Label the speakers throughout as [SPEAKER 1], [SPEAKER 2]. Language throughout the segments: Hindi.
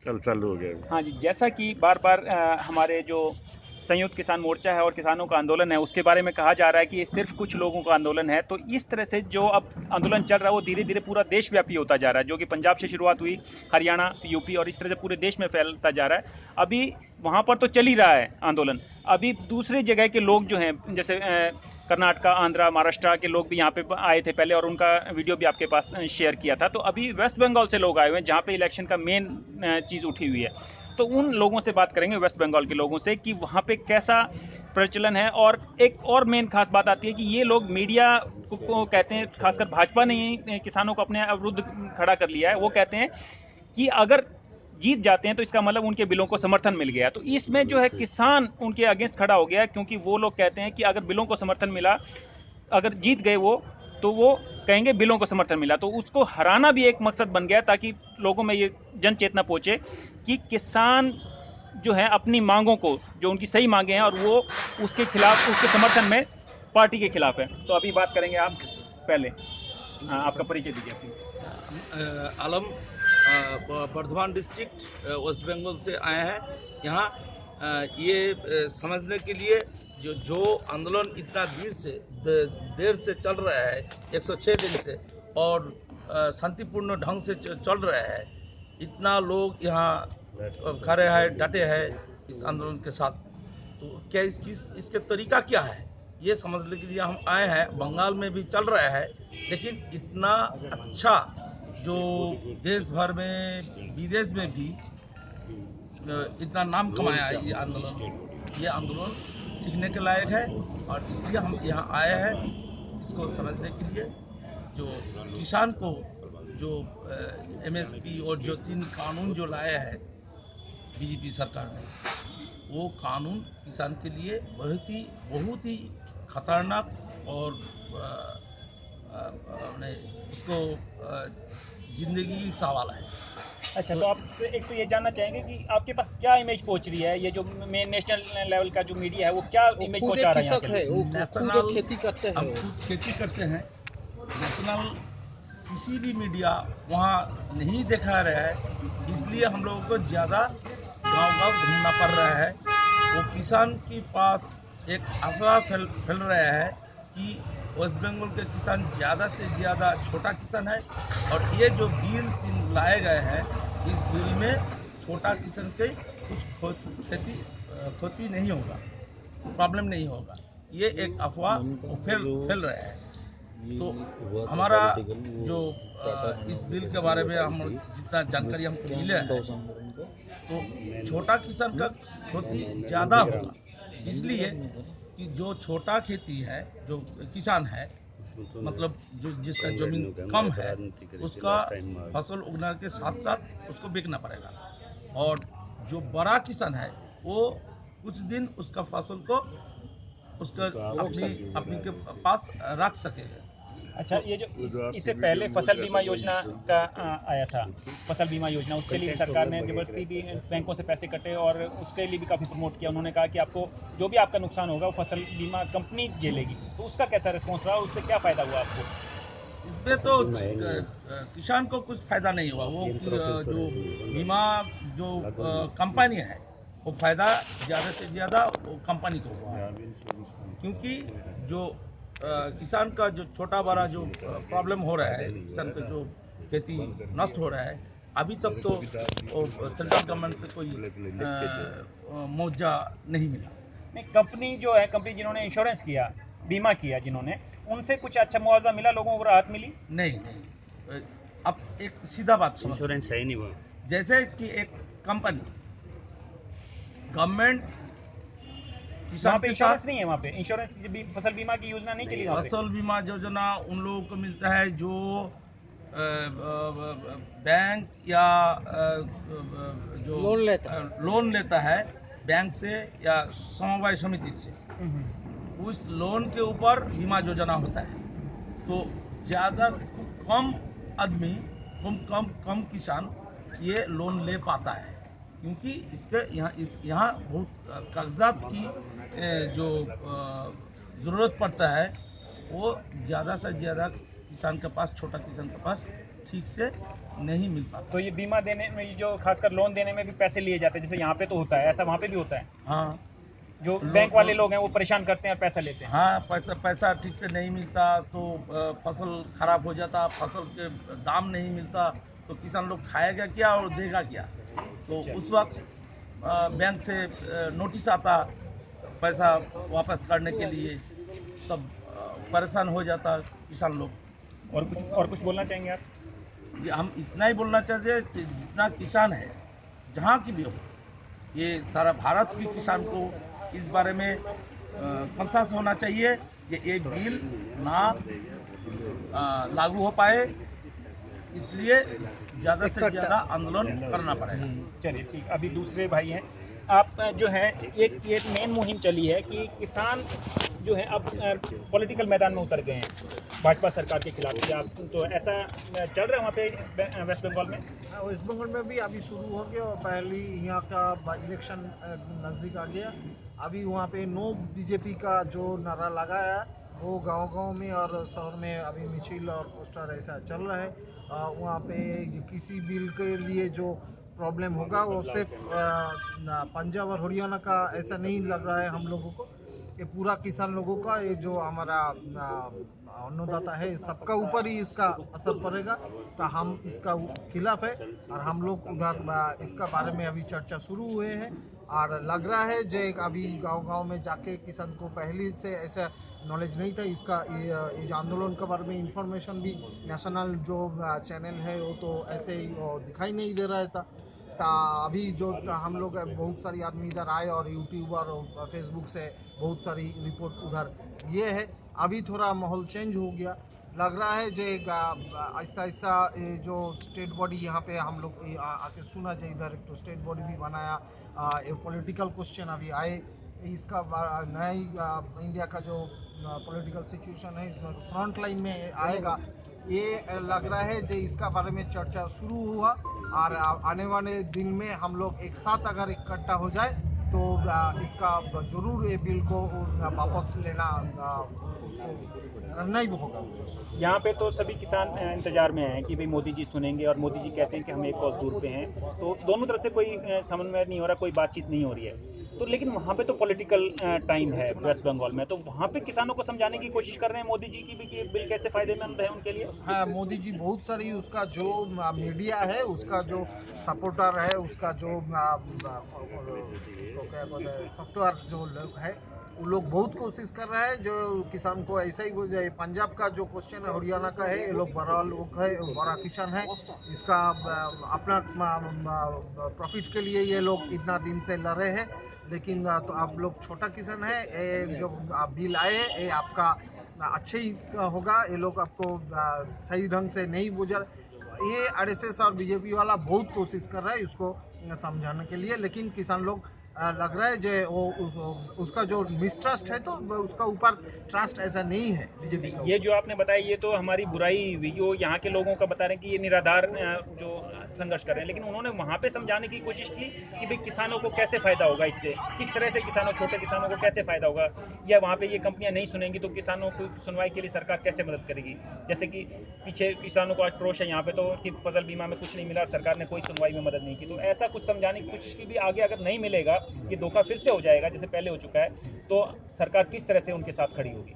[SPEAKER 1] चल चालू हो गया।
[SPEAKER 2] हाँ जी, जैसा कि बार-बार हमारे जो संयुक्त किसान मोर्चा है और किसानों का आंदोलन है, उसके बारे में कहा जा रहा है कि ये सिर्फ़ कुछ लोगों का आंदोलन है। तो इस तरह से जो अब आंदोलन चल रहा है, वो धीरे-धीरे पूरा देशव्यापी होता जा रहा है, जो कि पंजाब से शुरुआत हुई, हरियाणा, यूपी और इस तरह से पूरे देश में फैलता जा रहा है। अभी वहाँ पर तो चल ही रहा है आंदोलन। अभी दूसरी जगह के लोग जो हैं, जैसे कर्नाटका, आंध्रा, महाराष्ट्र के लोग भी यहाँ पे आए थे पहले और उनका वीडियो भी आपके पास शेयर किया था। तो अभी वेस्ट बंगाल से लोग आए हुए हैं, जहाँ पे इलेक्शन का मेन चीज़ उठी हुई है। तो उन लोगों से बात करेंगे, वेस्ट बंगाल के लोगों से, कि वहाँ पे कैसा प्रचलन है। और एक और मेन खास बात आती है कि ये लोग मीडिया को कहते हैं, खासकर भाजपा ने ही किसानों को अपने विरुद्ध खड़ा कर लिया है। वो कहते हैं कि अगर जीत जाते हैं तो इसका मतलब उनके बिलों को समर्थन मिल गया। तो इसमें जो है किसान उनके अगेंस्ट खड़ा हो गया, क्योंकि वो लोग कहते हैं कि अगर बिलों को समर्थन मिला, अगर जीत गए वो, तो वो कहेंगे बिलों को समर्थन मिला। तो उसको हराना भी एक मकसद बन गया, ताकि लोगों में ये जन चेतना पहुंचे कि किसान जो है अपनी मांगों को, जो उनकी सही मांगे हैं, और वो उसके खिलाफ, उसके समर्थन में पार्टी के खिलाफ है। तो अभी बात करेंगे आप पहले। आपका परिचय दीजिए प्लीज।
[SPEAKER 3] आलम बर्धमान डिस्ट्रिक्ट वेस्ट बंगाल से आए हैं यहाँ ये समझने के लिए जो आंदोलन इतना देर से चल रहा है 106 दिन से और शांतिपूर्ण ढंग से चल रहा है। इतना लोग यहाँ खड़े हैं, डटे हैं इस आंदोलन के साथ। तो क्या इसके तरीका क्या है ये समझने के लिए हम आए हैं। बंगाल में भी चल रहा है, लेकिन इतना अच्छा जो देश भर में विदेश में भी इतना नाम कमाया है ये आंदोलन सीखने के लायक है। और इसलिए हम यहाँ आए हैं इसको समझने के लिए। जो किसान को जो एमएसपी और जो 3 कानून जो लाए हैं बीजेपी सरकार ने, वो कानून किसान के लिए बहुत ही खतरनाक और अपने इसको जिंदगी की सवाल है।
[SPEAKER 2] अच्छा, तो आपसे एक तो ये जानना चाहेंगे कि आपके पास क्या इमेज पहुंच रही है, ये जो मेन नेशनल लेवल का जो मीडिया है, वो क्या इमेज पहुंचा रहा है यहाँ के लिए?
[SPEAKER 4] वो
[SPEAKER 3] नेशनल
[SPEAKER 4] खुद खेती करते हैं।
[SPEAKER 3] हम खुद खेती करते हैं। नेशनल किसी भी मीडिया वहाँ नहीं दिखा रहा है, इसलिए हम लोगों को ज़्यादा गांव-गांव घूमना पड़ रहा है। वो किसान के पास एक अफवाह फैल रहा है कि वेस्ट बंगाल के किसान ज़्यादा से ज़्यादा छोटा किसान है और ये जो बिल लाए गए हैं, इस बिल में छोटा किसान के कुछ क्षति नहीं होगा, प्रॉब्लम नहीं होगा। ये एक अफवाह फैल रहा है। तो हमारा जो इस बिल के बारे में हम जितना जानकारी हमको मिले हैं, तो छोटा किसान का क्षति ज़्यादा होगा, इसलिए कि जो छोटा खेती है, जो किसान है, मतलब जो जिसका जमीन कम है, उसका फसल उगने के साथ साथ उसको बेचना पड़ेगा। और जो बड़ा किसान है, वो कुछ दिन उसका फसल को उसका अपनी के पास रख सकेगा।
[SPEAKER 2] अच्छा, ये जो इससे पहले फसल बीमा योजना का आया था, फसल बीमा योजना, उसके लिए भी सरकार ने जबरदस्ती भी बैंकों से पैसे कटे और उसके लिए भी काफ़ी प्रमोट किया। उन्होंने कहा कि आपको जो भी आपका नुकसान होगा वो फसल बीमा कंपनी झेलेगी। तो उसका कैसा रिस्पॉन्स रहा, उससे क्या फ़ायदा हुआ आपको?
[SPEAKER 3] इसमें तो किसान को कुछ फायदा नहीं हुआ। वो जो बीमा जो कंपनी है, वो फायदा ज़्यादा से ज़्यादा वो कंपनी को हुआ, क्योंकि जो किसान का जो छोटा बड़ा जो प्रॉब्लम हो रहा है, किसान का जो खेती नष्ट हो रहा है, अभी तक तो सेंट्रल गवर्नमेंट से कोई मुआवजा नहीं मिला।
[SPEAKER 2] नहीं, कंपनी जो है, कंपनी जिन्होंने इंश्योरेंस किया, बीमा किया जिन्होंने, उनसे कुछ अच्छा मुआवजा मिला, लोगों को राहत मिली?
[SPEAKER 3] नहीं। अब एक सीधा बात समझ,
[SPEAKER 1] इंश्योरेंस है ही नहीं वो।
[SPEAKER 3] जैसे कि एक कंपनी गवर्नमेंट
[SPEAKER 2] वहाँ पे इंश्योरेंस नहीं है, वहाँ पे इंश्योरेंस फसल बीमा की योजना नहीं चली वहाँ पे।
[SPEAKER 3] फसल बीमा योजना उन लोगों को मिलता है जो बैंक या जो लोन लेता है बैंक से या समवाय समिति से, उस लोन के ऊपर बीमा योजना होता है। तो ज़्यादा कम आदमी, कम किसान ये लोन ले पाता है, क्योंकि इसके यहाँ बहुत कागजात की जो ज़रूरत पड़ता है, वो ज़्यादा से ज़्यादा किसान के पास, छोटा किसान के पास ठीक से नहीं मिल पाता।
[SPEAKER 2] तो ये बीमा देने में, ये जो खासकर लोन देने में भी पैसे लिए जाते हैं, जैसे यहाँ पे तो होता है, ऐसा वहाँ पे भी होता है?
[SPEAKER 3] हाँ,
[SPEAKER 2] जो बैंक वाले
[SPEAKER 3] लोन,
[SPEAKER 2] लोग हैं वो परेशान करते हैं और पैसा लेते हैं।
[SPEAKER 3] हाँ, पैसा ठीक से नहीं मिलता तो फसल खराब हो जाता, फसल के दाम नहीं मिलता तो किसान लोग खाएगा क्या और देगा क्या। तो
[SPEAKER 2] अच्छा।
[SPEAKER 3] उस वक्त बैंक से नोटिस आता पैसा वापस करने के लिए, तब परेशान हो जाता किसान लोग।
[SPEAKER 2] और कुछ बोलना चाहेंगे आप?
[SPEAKER 3] ये हम इतना ही बोलना चाहते कि जितना किसान है, जहाँ की भी हो, ये सारा भारत की किसान को इस बारे में कंसेंसस होना चाहिए कि ये बिल ना लागू हो पाए, इसलिए ज़्यादा से ज़्यादा आंदोलन करना पड़ेगा।
[SPEAKER 2] चलिए ठीक, अभी दूसरे भाई हैं। आप जो है, एक ये मेन मुहिम चली है कि किसान जो है अब पॉलिटिकल मैदान में उतर गए हैं भाजपा सरकार के खिलाफ। क्या आप तो ऐसा चल रहा है वहाँ पे वेस्ट बंगाल में?
[SPEAKER 1] हाँ, वेस्ट बंगाल में भी अभी शुरू हो गया और पहली यहाँ का इलेक्शन नज़दीक आ गया। अभी वहाँ पे नो बीजेपी का जो नारा लगाया वो गांव-गांव में और शहर में अभी मिছিল और पोस्टर ऐसा चल रहा है। वहाँ पे किसी बिल के लिए जो प्रॉब्लम होगा वो सिर्फ पंजाब और हरियाणा का ऐसा नहीं लग रहा है हम लोगों को। ये पूरा किसान लोगों का, ये जो हमारा अन्नदाता है, सबका ऊपर ही इसका असर पड़ेगा। तो हम इसका खिलाफ है और हम लोग उधर इसका बारे में अभी चर्चा शुरू हुए हैं और लग रहा है जो अभी गांव-गांव में जाके किसान को पहले से ऐसा नॉलेज नहीं था इसका। ये जो आंदोलन के बारे में इंफॉर्मेशन भी नेशनल जो चैनल है वो तो ऐसे ही दिखाई नहीं दे रहा था। अभी जो हम लोग बहुत सारी आदमी इधर आए और यूट्यूब और फेसबुक से बहुत सारी रिपोर्ट उधर ये है। अभी थोड़ा माहौल चेंज हो गया, लग रहा है जो ऐसा ऐसा जो स्टेट बॉडी यहाँ पे हम लोग आके सुना जाए, इधर एक तो स्टेट बॉडी भी बनाया। ये पॉलिटिकल क्वेश्चन अभी आए इसका नया ही इंडिया का जो पॉलिटिकल सिचुएशन है इसमें फ्रंट लाइन में आएगा। ये लग रहा है जो इसका बारे में चर्चा शुरू हुआ और आने वाले दिन में हम लोग एक साथ अगर इकट्ठा हो जाए तो इसका जरूर ये बिल को वापस लेना उसको करना ही होगा उसको।
[SPEAKER 2] यहाँ पे तो सभी किसान इंतजार में हैं कि भाई मोदी जी सुनेंगे, और मोदी जी कहते हैं कि हम एक कॉल दूर पे हैं। तो दोनों तरफ से कोई समन्वय नहीं हो रहा, कोई बातचीत नहीं हो रही है। तो लेकिन वहाँ पे तो पॉलिटिकल टाइम है वेस्ट बंगाल में, तो वहाँ पे किसानों को समझाने की कोशिश कर रहे हैं मोदी जी की भी कि बिल कैसे फायदेमंद है उनके लिए।
[SPEAKER 1] हाँ, मोदी जी बहुत सारी उसका जो मीडिया है, उसका जो सपोर्टर है, उसका जो उसको क्या बोलते हैं सॉफ्टवेयर जो लोग है, वो लोग बहुत कोशिश कर रहा है जो किसान को ऐसा ही बोल जाए। पंजाब का जो क्वेश्चन है हरियाणा का है, ये लोग बड़ा लोग है, बड़ा किसान है, इसका अपना प्रॉफिट के लिए ये लोग इतना दिन से लड़े हैं। लेकिन तो आप लोग छोटा किसान है, ये जो बिल आए हैं ये आपका अच्छे ही होगा। ये लोग आपको सही ढंग से नहीं बुझा। ये आरएसएस और बीजेपी वाला बहुत कोशिश कर रहा है इसको समझाने के लिए, लेकिन किसान लोग लग रहा है जो उसका जो मिसट्रस्ट है तो उसका ऊपर ट्रस्ट ऐसा नहीं है बीजेपी का।
[SPEAKER 2] ये जो आपने बताया ये तो हमारी बुराई हुई, जो यहाँ के लोगों का बता रहे हैं कि ये निराधार जो संघर्ष कर रहे हैं, लेकिन उन्होंने वहाँ पे समझाने की कोशिश की कि भाई किसानों को कैसे फ़ायदा होगा इससे, किस तरह से किसानों, छोटे किसानों को कैसे फ़ायदा होगा, या वहाँ पे ये कंपनियाँ नहीं सुनेंगी तो किसानों को सुनवाई के लिए सरकार कैसे मदद करेगी। जैसे कि पीछे किसानों को आक्रोश है यहाँ पे तो कि फसल बीमा में कुछ नहीं मिला, सरकार ने कोई सुनवाई में मदद नहीं की। तो ऐसा कुछ समझाने की कोशिश की भी, आगे अगर नहीं मिलेगा, ये धोखा फिर से हो जाएगा जैसे पहले हो चुका है, तो सरकार किस तरह से उनके साथ खड़ी होगी।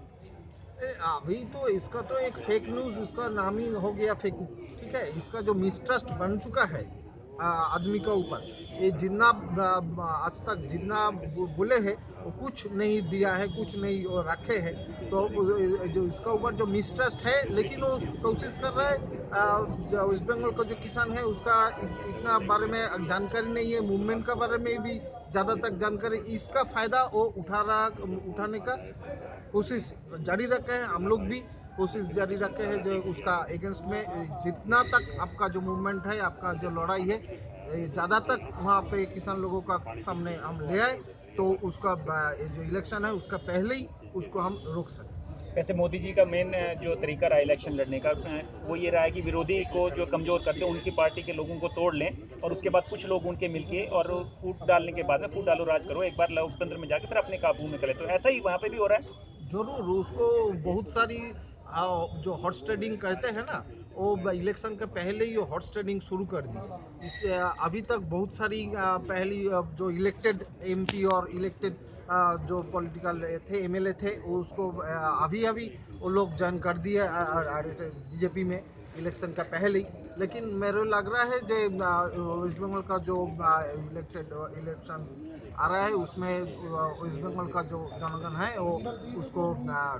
[SPEAKER 1] अभी तो इसका तो एक फेक न्यूज़ उसका नाम ही हो गया फेक। ठीक है, इसका जो मिसट्रस्ट बन चुका है आदमी का ऊपर, ये जितना आज तक जितना बोले हैं वो कुछ नहीं दिया है, कुछ नहीं वो रखे हैं। तो जो इसका ऊपर जो मिसट्रस्ट है, लेकिन वो कोशिश कर रहा है जो वेस्ट बंगाल का जो किसान है उसका इतना बारे में जानकारी नहीं है, मूवमेंट का बारे में भी ज़्यादा तक जानकारी, इसका फ़ायदा वो उठाने का कोशिश जारी रखे हैं। हम लोग भी कोशिश जारी रखे हैं जो उसका अगेंस्ट में जितना तक आपका जो मूवमेंट है, आपका जो लड़ाई है, ज़्यादा तक वहाँ पे किसान लोगों का सामने हम ले आए तो उसका जो इलेक्शन है उसका पहले ही उसको हम रोक सकते।
[SPEAKER 2] वैसे मोदी जी का मेन जो तरीका रहा इलेक्शन लड़ने का, वो ये रहा है कि विरोधी को जो कमज़ोर करते हैं उनकी पार्टी के लोगों को तोड़ लें, और उसके बाद कुछ लोग उनके मिलके और फूट डालने के बाद में फूट डालो राज करो, एक बार लोकतंत्र में जाके फिर अपने काबू में करें। तो ऐसा ही वहाँ पे भी हो रहा है।
[SPEAKER 1] जरूर उसको बहुत सारी जो हॉर्स ट्रेडिंग करते हैं ना, वो इलेक्शन के पहले ही हॉर्स ट्रेडिंग शुरू कर दी। इस अभी तक बहुत सारी पहली जो इलेक्टेड एमपी और इलेक्टेड जो पॉलिटिकल थे एमएलए थे वो उसको अभी अभी वो लोग ज्वाइन कर दिए बीजेपी में इलेक्शन का पहले ही। लेकिन मेरे लग रहा है जो वेस्ट बंगाल का जो इलेक्टेड इलेक्शन आ रहा है उसमें वेस्ट बंगाल का जो जनगण है वो उसको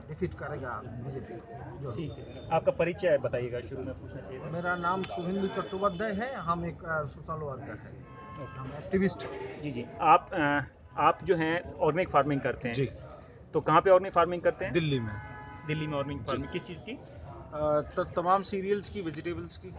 [SPEAKER 1] डिफीट करेगा बीजेपी को।
[SPEAKER 2] ठीक है, आपका परिचय बताइएगा, शुरू में पूछना चाहिए था।
[SPEAKER 1] मेरा नाम शुभेंदु चट्टोपाध्याय है, हम एक सोशल वर्कर है, हम एक्टिविस्ट हैं।
[SPEAKER 2] जी जी, आप जो हैं ऑर्गेनिक फार्मिंग करते हैं
[SPEAKER 4] जी,
[SPEAKER 2] तो कहाँ पे ऑर्गेनिक फार्मिंग करते हैं?
[SPEAKER 4] दिल्ली में।
[SPEAKER 2] दिल्ली में ऑर्गेनिक फार्मिंग किस चीज़ की?
[SPEAKER 4] तमाम सीरियल्स की, वेजिटेबल्स की।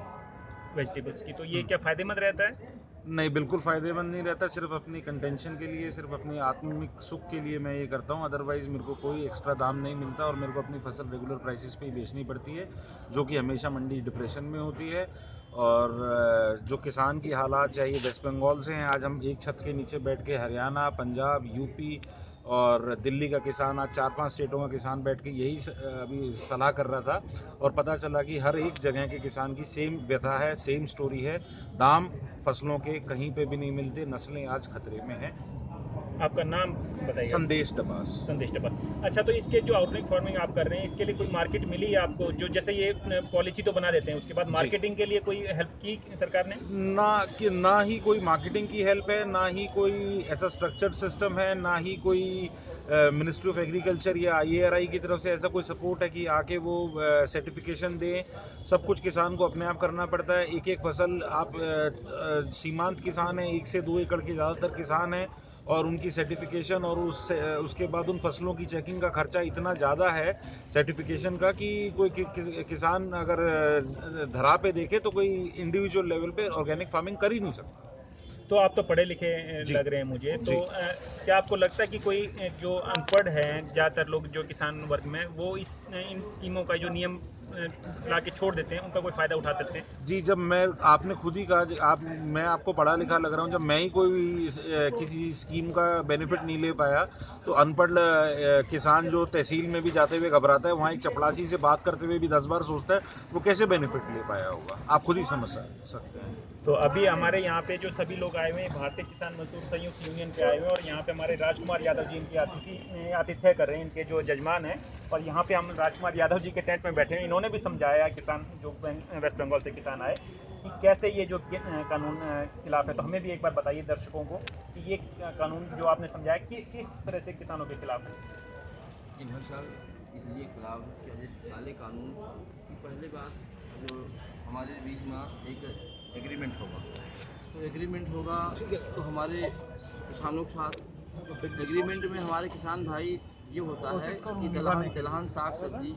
[SPEAKER 2] वेजिटेबल्स की। तो ये क्या फ़ायदेमंद रहता है?
[SPEAKER 4] नहीं, बिल्कुल फ़ायदेमंद नहीं रहता, सिर्फ अपनी कंटेंशन के लिए, सिर्फ अपनी आत्मिक सुख के लिए मैं ये करता हूँ। अदरवाइज़ मेरे को कोई एक्स्ट्रा दाम नहीं मिलता और मेरे को अपनी फसल रेगुलर प्राइसेस पे ही बेचनी पड़ती है, जो कि हमेशा मंडी डिप्रेशन में होती है। और जो किसान की हालात, चाहे वेस्ट बंगाल से हैं, आज हम एक छत के नीचे बैठ के हरियाणा, पंजाब, यूपी और दिल्ली का किसान, आज 4-5 स्टेटों का किसान बैठ के यही अभी सलाह कर रहा था और पता चला कि हर एक जगह के किसान की सेम व्यथा है, सेम स्टोरी है। दाम फसलों के कहीं पे भी नहीं मिलते, नस्लें आज खतरे में हैं।
[SPEAKER 2] आपका नाम बताइए।
[SPEAKER 4] संदेश डबास।
[SPEAKER 2] संदेश टपा। अच्छा, तो इसके जो ऑर्गेनिक फार्मिंग आप कर रहे हैं इसके लिए कोई मार्केट मिली है आपको? जो जैसे ये पॉलिसी तो बना देते हैं, उसके बाद
[SPEAKER 4] जी।
[SPEAKER 2] मार्केटिंग के लिए कोई हेल्प की सरकार ने?
[SPEAKER 4] ना ही कोई मार्केटिंग की हेल्प है, ना ही कोई ऐसा स्ट्रक्चर्ड सिस्टम है, ना ही कोई मिनिस्ट्री ऑफ एग्रीकल्चर या IARI की तरफ से ऐसा कोई सपोर्ट है कि आके वो सर्टिफिकेशन दें। सब कुछ किसान को अपने आप करना पड़ता है। एक एक फसल आप सीमांत किसान हैं, 1 से 2 एकड़ के ज़्यादातर किसान हैं और उनकी सर्टिफिकेशन और उसके बाद उन फसलों की चेकिंग का खर्चा इतना ज़्यादा है सर्टिफिकेशन का कि कोई किसान अगर धरा पे देखे तो कोई इंडिविजुअल लेवल पे ऑर्गेनिक फार्मिंग कर ही नहीं सकता।
[SPEAKER 2] तो आप तो पढ़े लिखे
[SPEAKER 4] जी।
[SPEAKER 2] लग रहे हैं मुझे, तो
[SPEAKER 4] जी।
[SPEAKER 2] क्या आपको लगता है कि कोई जो अनपढ़ हैं, ज़्यादातर लोग जो किसान वर्ग में, वो इन स्कीमों का जो नियम ला के छोड़ देते हैं, उनका कोई फ़ायदा उठा सकते हैं?
[SPEAKER 4] जी, जब मैं आपने खुद ही कहा मैं आपको पढ़ा लिखा लग रहा हूँ, जब मैं ही कोई किसी स्कीम का बेनिफिट नहीं ले पाया तो अनपढ़ किसान जो तहसील में भी जाते हुए घबराता है, वहाँ एक चपड़ासी से बात करते हुए भी 10 बार सोचता है, वो कैसे बेनिफिट ले पाया होगा। आप खुद ही समझ सकते हैं।
[SPEAKER 2] तो अभी हमारे यहाँ पे जो सभी लोग आए हुए हैं, भारतीय किसान मजदूर संयुक्त यूनियन के आए हुए हैं, और यहाँ पे हमारे राजकुमार यादव जी इनकी आतिथ्य कर रहे हैं, इनके जो जजमान हैं। और यहाँ पे हम राजकुमार यादव जी के टेंट में बैठे हैं। इन्होंने भी समझाया किसान जो वेस्ट बंगाल से किसान आए कि कैसे ये जो कानून खिलाफ है। तो हमें भी एक बार बताइए दर्शकों को कि ये कानून जो आपने समझाया कि किस तरह से किसानों के खिलाफ है।
[SPEAKER 5] जी भाई साहब, इसलिए खिलाफ है कि इस काले कानून की पहले बात जो हमारे बीच में एक एग्रीमेंट होगा, तो एग्रीमेंट होगा तो हमारे किसानों के साथ एग्रीमेंट में हमारे किसान भाई ये होता है कि दलहन साग सब्जी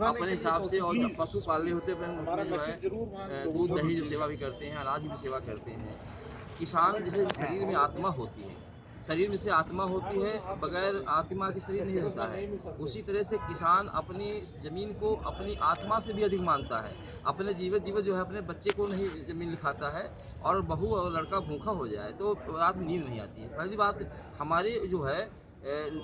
[SPEAKER 5] अपने हिसाब से, और पशु पाले होते हैं उसमें जो है दूध दही जो सेवा भी करते हैं, अनाज की सेवा करते हैं। किसान जैसे शरीर में आत्मा होती है, शरीर में से आत्मा होती है, बगैर आत्मा के शरीर नहीं होता है। उसी तरह से किसान अपनी ज़मीन को अपनी आत्मा से भी अधिक मानता है। अपने जीवित जो है अपने बच्चे को नहीं ज़मीन लिखाता है, और बहू और लड़का भूखा हो जाए तो रात में नींद नहीं आती है। पहली बात हमारे जो है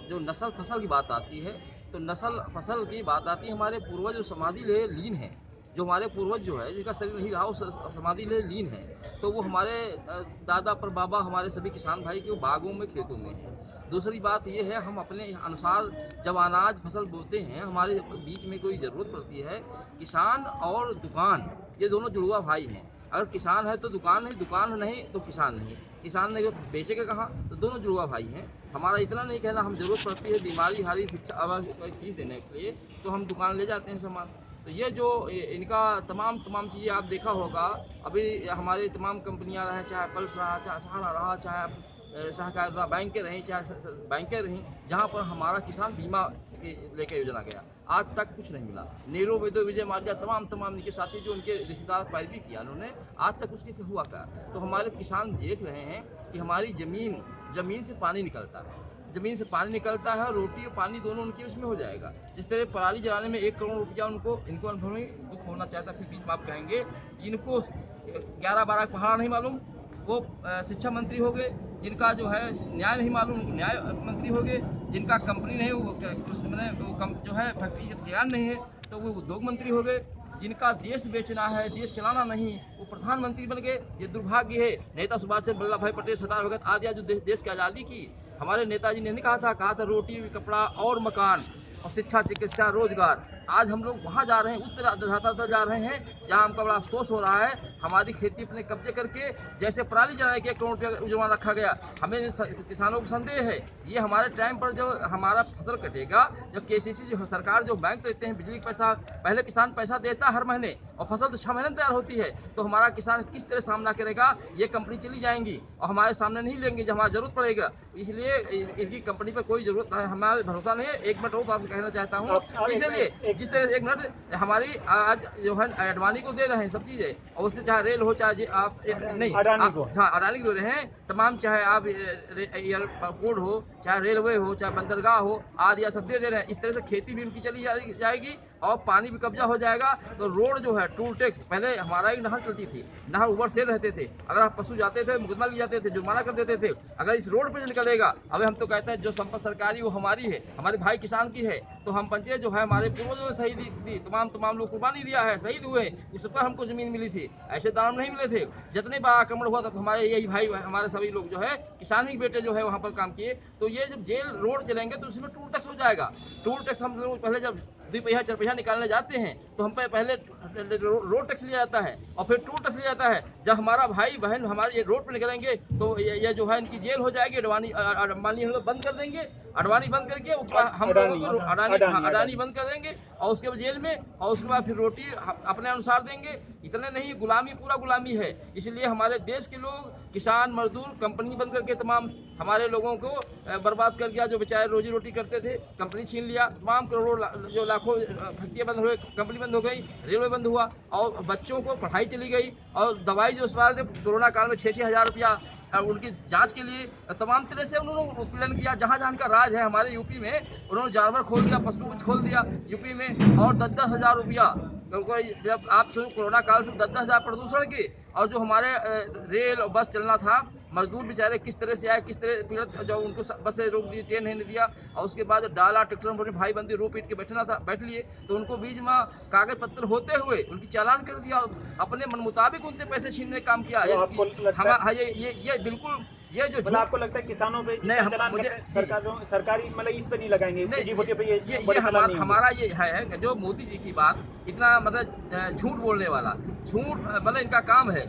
[SPEAKER 5] जो नस्ल फसल की बात आती है, तो नस्ल फसल की बात आती है, हमारे पूर्वज जो समाधि ले लीन है, जो हमारे पूर्वज जो है जिनका शरीर नहीं रहा वो समाधि ले लीन है, तो वो हमारे दादा पर बाबा हमारे सभी किसान भाई के बागों में खेतों में है। दूसरी बात ये है, हम अपने अनुसार जब अनाज फसल बोते हैं, हमारे बीच में कोई ज़रूरत पड़ती है, किसान और दुकान ये दोनों जुड़वा भाई हैं। अगर किसान है तो दुकान नहीं, दुकान नहीं तो किसान नहीं, किसान नहीं तो बेचेगा कहाँ, तो दोनों जुड़वा भाई हैं। हमारा इतना नहीं कहना, हम ज़रूरत पड़ती है बीमारी हारी शिक्षा फीस देने के लिए तो हम दुकान ले जाते हैं सामान। तो ये जो इनका तमाम चीज़ें आप देखा होगा, अभी हमारी तमाम कंपनियां रहे, चाहे पल्स रहा, चाहे सहारा रहा, चाहे सहकारिता बैंकें रहीं, चाहे बैंकें रहीं, जहां पर हमारा किसान बीमा लेकर योजना गया, आज तक कुछ नहीं मिला। नेहरू विजय माल्या तमाम इनके साथी जो उनके रिश्तेदार पैरवी किया उन्होंने, आज तक उसके हुआ क्या। तो हमारे किसान देख रहे हैं कि हमारी ज़मीन से पानी निकलता है, ज़मीन से पानी निकलता है, और रोटी और पानी दोनों उनके उसमें हो जाएगा। जिस तरह पराली जलाने में 1 करोड़ रुपया इनको अनुभव में दुख होना चाहता, फिर बीच में आप कहेंगे जिनको 11-12 पहाड़ा नहीं मालूम वो शिक्षा मंत्री हो गए, जिनका जो है न्याय नहीं मालूम उनको न्याय मंत्री हो गए, जिनका कंपनी नहीं वो जो है फैक्ट्री ज्ञान नहीं है तो वो उद्योग मंत्री हो गए, जिनका देश बेचना है, देश चलाना नहीं, वो प्रधानमंत्री बन गए। ये दुर्भाग्य है। नेता सुभाष चंद्र वल्लभ भाई पटेल, सरदार भगत आदि जो देश की आज़ादी की, हमारे नेताजी ने नहीं कहा था रोटी, कपड़ा और मकान और शिक्षा, चिकित्सा, रोजगार। आज हम लोग वहाँ जा रहे हैं, उत्तर जा रहे हैं, जहाँ हमको बड़ा अफसोस हो रहा है। हमारी खेती अपने कब्जे करके जैसे पराली जलाने के 1 करोड़ रुपया जुर्माना रखा गया। हमें किसानों को संदेह है, ये हमारे टाइम पर जब हमारा फसल कटेगा, जब केसीसी जो सरकार जो बैंक देते हैं बिजली का पैसा, पहले किसान पैसा देता है हर महीने और फसल तो 6 महीने में तैयार होती है, तो हमारा किसान किस तरह सामना करेगा? ये कंपनी चली जाएंगी और हमारे सामने नहीं लेंगे जब हमारा जरूरत पड़ेगा। इसलिए इनकी कंपनी पर कोई जरूरत है, हमारा भरोसा नहीं है। 1 मिनट और तो आपसे कहना चाहता हूँ, इसलिए जिस तरह 1 मिनट हमारी आज जो है अडवाणी को दे रहे हैं सब चीज़ें, और उससे चाहे रेल हो, चाहे आप नहीं अडानी को दे रहे हैं तमाम, चाहे आप एयरपोर्ट हो, चाहे रेलवे हो, चाहे बंदरगाह हो, आदि सब दे रहे हैं। इस तरह से खेती भी उनकी चली जाएगी और पानी भी कब्जा हो जाएगा। तो रोड जो है, टूल टैक्स, पहले हमारा एक नहर चलती थी, नहर ऊपर से रहते थे, अगर आप पशु जाते थे मुकदमा लिए जाते थे, जुर्माना कर देते थे। अगर इस रोड पर निकलेगा, अभी हम तो कहते हैं जो संपत्ति सरकारी वो हमारी है, हमारे भाई किसान की है, तो हम पंचायत जो है हमारे पूर्वजों ने शहीदी दी, तमाम लोग कुर्बानी दिया है, शहीद हुए, उस पर हमको जमीन मिली थी, ऐसे दाम नहीं मिले थे। जितने बार आक्रमण हुआ तब हमारे यही भाई, हमारे सभी लोग जो है किसान ही बेटे जो है वहाँ पर काम किए। तो ये जब जेल रोड चलेंगे तो उसमें टूल टैक्स हो जाएगा। टूल टैक्स हम लोग पहले जब 2 पहिया 4 पहिया निकालने जाते हैं तो हम पे पहले रोड टैक्स लिया जाता है और फिर टूल टैक्स लिया जाता है। जब हमारा भाई बहन हमारे ये रोड पर निकलेंगे तो ये जो है इनकी जेल हो जाएगी। अडवाणी हम लोग बंद कर देंगे, अडवाणी बंद करके हम लोगों को अडानी बंद कर देंगे और उसके बाद जेल में, और उसके बाद फिर रोटी अपने अनुसार देंगे। इतने नहीं, गुलामी, पूरा गुलामी है। इसलिए हमारे देश के लोग, किसान मजदूर, कंपनी बंद करके तमाम हमारे लोगों को बर्बाद कर दिया। जो बेचारे रोजी रोटी करते थे, कंपनी छीन लिया, तमाम करोड़ों जो लाखों फैक्ट्रियाँ बंद हुए, कंपनी बंद हो गई, रेलवे बंद हुआ और बच्चों को पढ़ाई चली गई। और दवाई जो अस्पताल कोरोना काल में 6-6 हज़ार रुपया उनकी जांच के लिए, तमाम तरह से उन्होंने उत्पीड़न किया। जहाँ जहाँ का राज है हमारे यूपी में, उन्होंने जानवर खोल दिया, पशु कुछ खोल दिया यूपी में, और 10-10 हज़ार रुपया। जब आप कोरोना काल से 10-10 हज़ार प्रदूषण के, और जो हमारे रेल और बस चलना था, मजदूर बेचारे किस तरह से आए, किस तरह पीड़ित, जो उनको बस से रोक दी, ट्रेन नहीं दिया, और उसके बाद डाला ट्रैक्टर में भाई बंदी रो पीट के बैठ लिए, तो उनको बीच में कागज पत्र होते हुए उनकी चालान कर दिया, अपने मन मुताबिक उनसे पैसे छीनने का काम किया। ये बिल्कुल, ये जो
[SPEAKER 2] मतलब आपको लगता है किसानों पे जितना चालान करते हैं सरकारी मतलब इस पे नहीं लगाएंगे,
[SPEAKER 5] ये हमारा ये है जो मोदी जी की बात, इतना मतलब झूठ बोलने वाला, झूठ मतलब इनका काम है,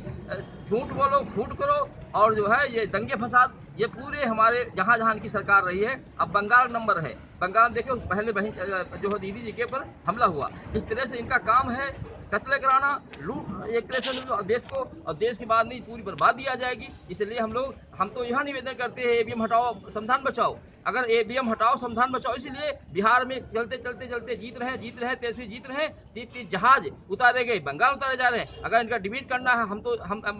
[SPEAKER 5] झूठ बोलो, फूट करो, और जो है ये दंगे फसाद, ये पूरे हमारे जहाँ जहाँ की सरकार रही है। अब बंगाल नंबर है, बंगाल में देखो पहले बहन जो है दीदी जी के ऊपर हमला हुआ, इस तरह से इनका काम है कत्ल कराना, लूट, एक तरह से देश को, और देश के बाद नहीं पूरी बर्बादी आ जाएगी। इसलिए हम तो यह निवेदन करते हैं, ईवीएम हटाओ, संविधान बचाओ। अगर ईवीएम हटाओ, संविधान बचाओ, इसलिए बिहार में चलते जीत रहे हैं, तेजस्वी जीत रहे हैं, 30 जहाज उतारे गए, बंगाल उतारे जा रहे हैं। अगर इनका डिबेट करना है,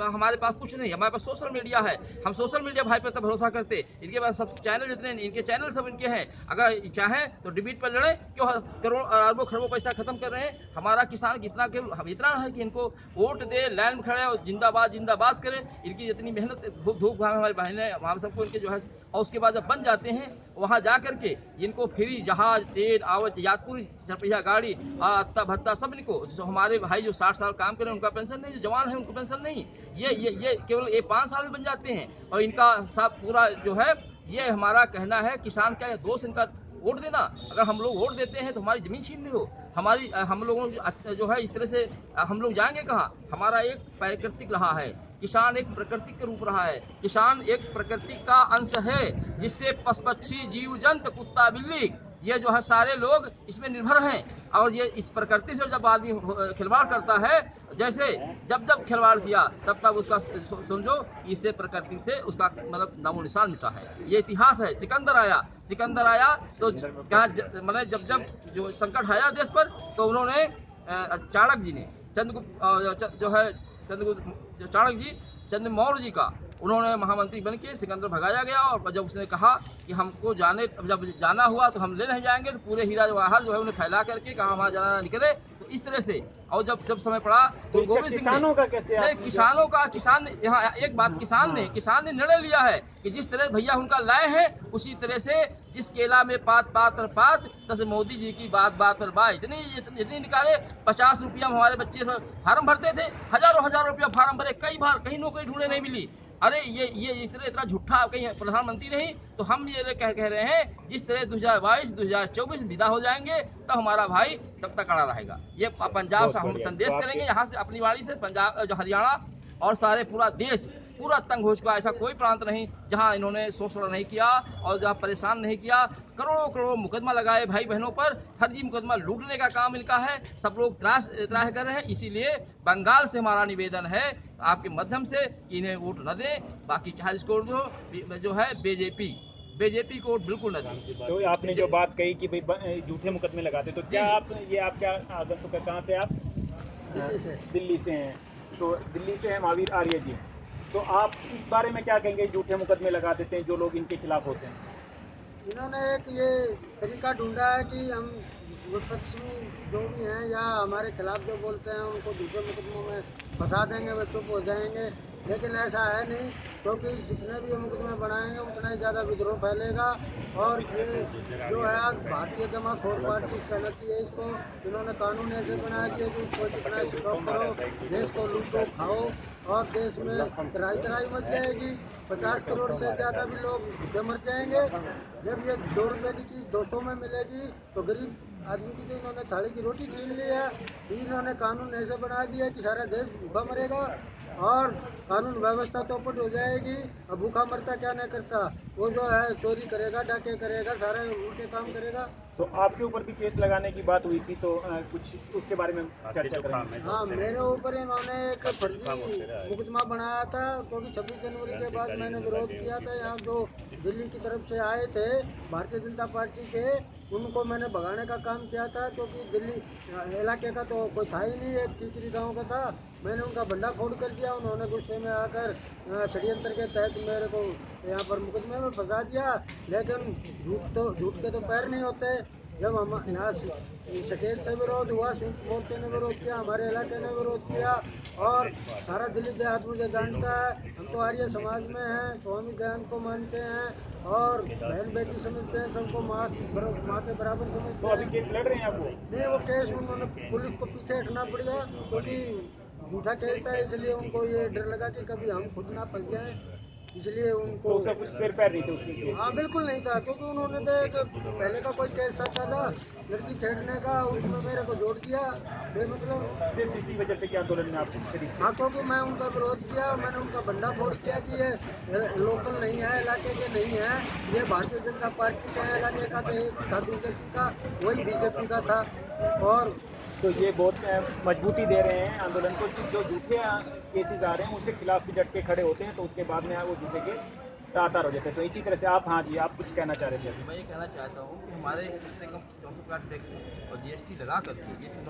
[SPEAKER 5] हमारे पास कुछ नहीं, हमारे पास सोशल मीडिया है, हम सोशल मीडिया भाई पर तो भरोसा करते, इनके पास सब चैनल जितने, इनके चैनल सब इनके हैं। अगर चाहें तो डिबेट पर लड़े, क्यों करोड़ अरबों खरबों पैसा खत्म कर रहे हैं। हमारा किसान इतना है कि इनको वोट दे, लाइन में खड़े और जिंदाबाद करें। इनकी जितनी मेहनत धूप घाम हमारी बहनें, हम सबको इनके जो है, और उसके बाद जब बन जाते हैं वहाँ जा करके इनको फ्री जहाज, ट्रेन, आवत यात्री, 4 पहिया गाड़ी, अत्ता भत्ता सब इनको। हमारे भाई जो 60 साल काम करें उनका पेंशन नहीं, जो जवान है उनको पेंशन नहीं, ये केवल 5 साल में बन जाते हैं। और इनका सब पूरा जो है, ये हमारा कहना है, किसान का दोष इनका वोट देना। अगर हम लोग वोट देते हैं तो हमारी ज़मीन छीन लो, हम लोगों जो है इस तरह से हम लोग जाएंगे कहाँ। हमारा एक प्राकृतिक रहा है, किसान एक प्रकृति के रूप रहा है, किसान एक प्रकृति का अंश है, जिससे पशु-पक्षी, जीव जंतु, कुत्ता बिल्ली, ये जो है सारे लोग इसमें निर्भर हैं। और ये इस प्रकृति से जब आदमी खिलवाड़ करता है, जैसे जब खिलवाड़ किया तब उसका समझो इससे प्रकृति से उसका मतलब नामो निशान मिटा है। ये इतिहास है। सिकंदर आया तो कहा मतलब जब जो संकट आया देश पर, तो उन्होंने चाणक्य जी ने, चंद्रगुप्त जो है, चंद्रगुप्त जो चाणक्य जी, चंद्र मौर्य जी का उन्होंने महामंत्री बन के सिकंदर भगाया गया, और जब उसने कहा कि हमको जब जाना हुआ तो हम ले नहीं जाएंगे, तो पूरे हीरा जवाहर जो है उन्हें फैला करके कहा हमारा जाना ना निकले। तो इस तरह से, और जब समय पड़ा तो गोविंद सिंह
[SPEAKER 2] किसानों का कैसे
[SPEAKER 5] नहीं, किसानों का, किसान ने यहाँ एक बात, किसान ने निर्णय लिया है कि जिस तरह भैया उनका लाए हैं उसी तरह से, जिस केला में पात पात और पात, तस मोदी जी की बात बात और बात, इतनी निकाले। 50 रुपया में हमारे बच्चे फार्म भरते थे, हजारों रुपया फार्म भरे, कई बार कहीं नौकरी ढूंढे नहीं मिली। अरे ये इतना झूठा कहीं प्रधानमंत्री नहीं। तो हम ये कह रहे हैं, जिस तरह 2022-2024 विदा हो जाएंगे तो हमारा भाई तब तक खड़ा रहेगा। ये पंजाब से हम संदेश करेंगे, यहाँ से अपनी वाणी से, पंजाब जो हरियाणा और सारे पूरा देश पूरा तंग हो चुका। ऐसा कोई प्रांत नहीं जहां इन्होंने शोषण नहीं किया और जहां परेशान नहीं किया। करोड़ों मुकदमा लगाए भाई बहनों पर, फर्जी मुकदमा लूटने का काम इनका है। सब लोग त्रास कर रहे हैं। इसीलिए बंगाल से हमारा निवेदन है आपके माध्यम से कि इन्हें वोट न दें, बाकी चाहे इसको जो है बीजेपी को वोट बिल्कुल न दें।
[SPEAKER 2] तो आपने जो बात कही कि भाई झूठे मुकदमे लगाते, तो क्या आप क्या आगंतुक है, कहाँ से आप? दिल्ली से हैं। तो दिल्ली से हैं महावीर आर्य जी। तो आप इस बारे में क्या कहेंगे, झूठे मुकदमे लगा देते हैं जो लोग इनके खिलाफ होते हैं?
[SPEAKER 6] इन्होंने एक ये तरीका ढूंढा है कि हम विपक्ष में जो भी हैं या हमारे खिलाफ जो बोलते हैं उनको दूसरे मुकदमों में फंसा देंगे, वे चुप हो जाएंगे। लेकिन ऐसा है नहीं, क्योंकि जितने भी ये मुकदमे बनाएंगे उतना ही ज़्यादा विद्रोह फैलेगा। और ये जो है आज भारतीय जमा छोड़ पार्टी कहना चाहिए इसको। इन्होंने कानून ऐसे बना दिए कि कोई जितना स्टॉक करो, देश को लूटो खाओ, और देश में तराई मच जाएगी। 50 करोड़ से ज़्यादा भी लोग भूखे मर जाएंगे। जब ये 2 रुपए की चीज़ 200 में मिलेगी तो गरीब आदमी की तो इन्होंने थाली की रोटी छीन ली है। इन्होंने कानून ऐसे बना दिया कि सारा देश भूखा मरेगा और कानून व्यवस्था चौपट हो जाएगी। अब भूखा मरता क्या नहीं करता, वो जो है चोरी करेगा, डाके करेगा, सारे उल्टे काम करेगा।
[SPEAKER 2] तो आपके ऊपर भी केस लगाने की बात हुई थी, तो कुछ उसके बारे में चर्चा करेंगे।
[SPEAKER 6] हाँ, मेरे ऊपर इन्होंने एक फर्जी मुकदमा बनाया था, क्योंकि 26 जनवरी के बाद मैंने विरोध किया था। यहाँ जो दिल्ली की तरफ से आए थे भारतीय जनता पार्टी के, उनको मैंने भगाने का काम किया था, क्योंकि दिल्ली इलाके का तो कोई था ही नहीं, एक टीकरी गांव का था। मैंने उनका भंडाफोड़ कर दिया। उन्होंने गुस्से में आकर षड्यंत्र के तहत मेरे को यहाँ पर मुकदमे में फंसा दिया। लेकिन झूठ के तो पैर नहीं होते। जब हम यहाँ सटेज से विरोध हुआ, सूट मोर्चे ने विरोध किया, हमारे इलाके ने विरोध किया, और सारा दिल्ली देहात मुझे जानता है। हम तो आर्य समाज में हैं, स्वामी दयानंद को मानते हैं और बहन बेटी समझते हैं, सबको माँ के बराबर समझते
[SPEAKER 2] तो
[SPEAKER 6] हैं।
[SPEAKER 2] अभी केस लड़ रहे हैं आप वो?
[SPEAKER 6] नहीं, वो केस उन्होंने पुलिस को पीछे हटना पड़ेगा, क्योंकि झूठा केस था। इसलिए उनको ये डर लगा कि कभी हम खुद ना फंस जाएं, इसलिए
[SPEAKER 2] तो
[SPEAKER 6] उनको
[SPEAKER 2] उसका कुछ सिर पैर नहीं थे उसके केस?
[SPEAKER 6] हाँ बिल्कुल नहीं था, क्योंकि उन्होंने तो एक पहले का कोई केस था लड़की छेड़ने का, उसमें मेरे को जोड़ दिया बेमतलब।
[SPEAKER 2] सिर्फ इसी वजह से कि आंदोलन में आप शरीक थे?
[SPEAKER 6] हाँ, क्योंकि मैं उनका विरोध किया, मैंने उनका भंडाफोड़ किया कि ये लोकल नहीं है, इलाके के नहीं है, ये भारतीय जनता पार्टी का इलाके का तो एक था बीजेपी का, वही बीजेपी का था। और
[SPEAKER 2] तो ये बहुत मजबूती दे रहे हैं आंदोलन को कि जो झूठे केसेस आ रहे हैं उसके खिलाफ भी डट के खड़े होते हैं, तो उसके बाद में वो झूठे केस टाटार हो जाते हैं। तो इसी तरह से आप, हाँ जी, आप कुछ कहना चाह रहे थे?
[SPEAKER 5] मैं ये कहना चाहता हूँ कि हमारे कम से कम 64 टैक्स और GST लगा करके ये चुनाव